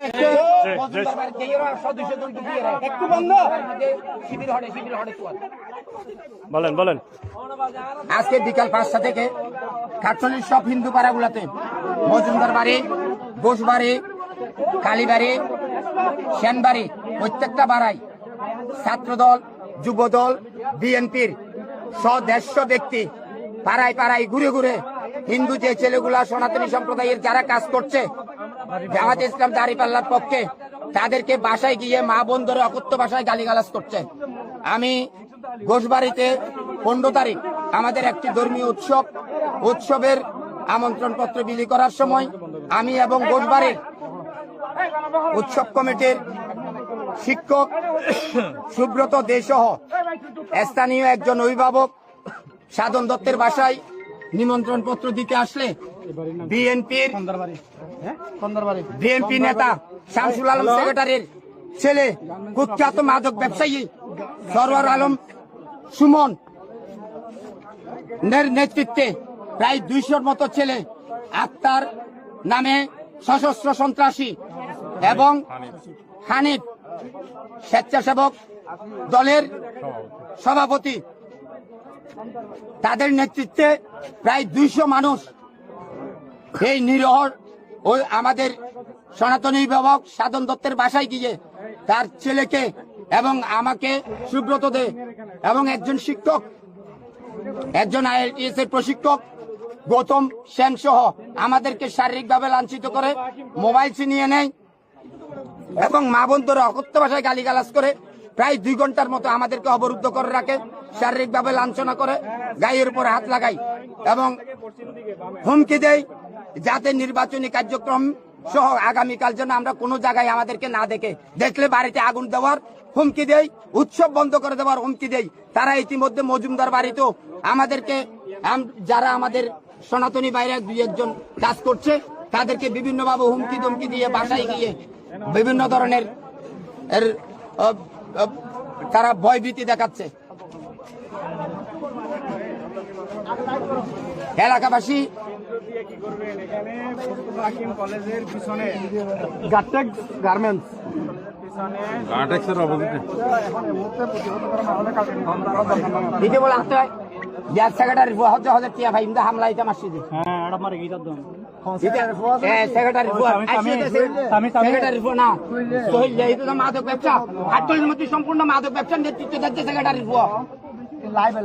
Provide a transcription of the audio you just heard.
দেখছে একটু বন্ধ শিবির হটে বলেন বলেন। আজকে বিকাল 5টা থেকে খাটছড়ির সব হিন্দু পাড়াগুলোতে মজুমদার বাড়ি, ঘোষবাড়ি, কালীবাড়ি, সেনবাড়ি প্রত্যেকটা পাড়ায় ছাত্রদল, যুবদল, বিএনপির 150 ব্যক্তি পাড়ায় পাড়ায় ঘুরে ঘুরে হিন্দু যে ছেলেগুলা সনাতনী সম্প্রদায়ের যারা কাজ করছে জামাতে ইসলাম দাঁড়িপাল্লার পক্ষে তাদেরকে বাসায় গিয়ে মা বোন ধরে অকথ্য ভাষায় গালিগালাজ করছে। আমি ঘোষবাড়িতে 15 তারিখ আমাদের একটি ধর্মীয় উৎসবের আমন্ত্রণ পত্র বিলি করার সময় আমি এবং ঘোষবাড়ির উৎসব কমিটির শিক্ষক সুব্রত দে সহ স্থানীয় একজন অভিভাবক সাধন দত্তের বাসায় নিমন্ত্রণ পত্র দিতে আসলে বিএনপি নেতা শামসুল আলম সেক্রেটারির ছেলে কুখ্যাত মাদক ব্যবসায়ী সরওয়ার আলম সুমন নেতৃত্বে প্রায় 200-র মতো ছেলে আক্তার নামে সশস্ত্র সন্ত্রাসী এবং হানিফ স্বেচ্ছাসেবক দলের সভাপতি তাদের নেতৃত্বে প্রায় 200 মানুষ এই নিরহ ওই আমাদের সনাতনী অভিভাবক সাধন দত্তের বাসায় গিয়ে তার ছেলেকে এবং আমাকে সুব্রত দে এবং একজন শিক্ষক, একজন IELTS এর প্রশিক্ষক গৌতম সেন সহ আমাদেরকে শারীরিকভাবে লাঞ্ছিত করে মোবাইল ছিনিয়ে নেয় এবং মা বোনদের অকথ্য ভাষায় গালিগালাজ করে প্রায় 2 ঘন্টার মতো আমাদেরকে অবরুদ্ধ করে রাখে, শারীরিকভাবে লাঞ্ছনা করে, গায়ের উপর হাত লাগায় এবং হুমকি দেয় যাতে নির্বাচনী কার্যক্রম সহ আগামীকাল যেন আমরা কোনো জায়গায় আমাদেরকে না দেখলে বাড়িতে আগুন দেওয়ার হুমকি দেয়, উৎসব বন্ধ করে দেওয়ার হুমকি দেয়। তারা ইতিমধ্যে মজুমদার বাড়িতেও আমাদেরকে যারা আমাদের সনাতনী বাইরে 2-1 কাজ করছে তাদেরকে বিভিন্নভাবে হুমকি ধমকি দিয়ে বাসায় গিয়ে বিভিন্ন ধরনের তারা ভয়ভীতি দেখাচ্ছে। এলাকাবাসী কলেজের পিছনে গার্মেন্টস বলে আসতে হয় গ্যাস সেক্রেটারি হাজার টিয়া ভাই ইন্দা হামলা ইতা মাসি মাদক ব্যবসা হাটতলির মধ্যে সম্পূর্ণ মাদক ব্যবসার নেতৃত্ব দিচ্ছে সেক্রেটারি লাইভে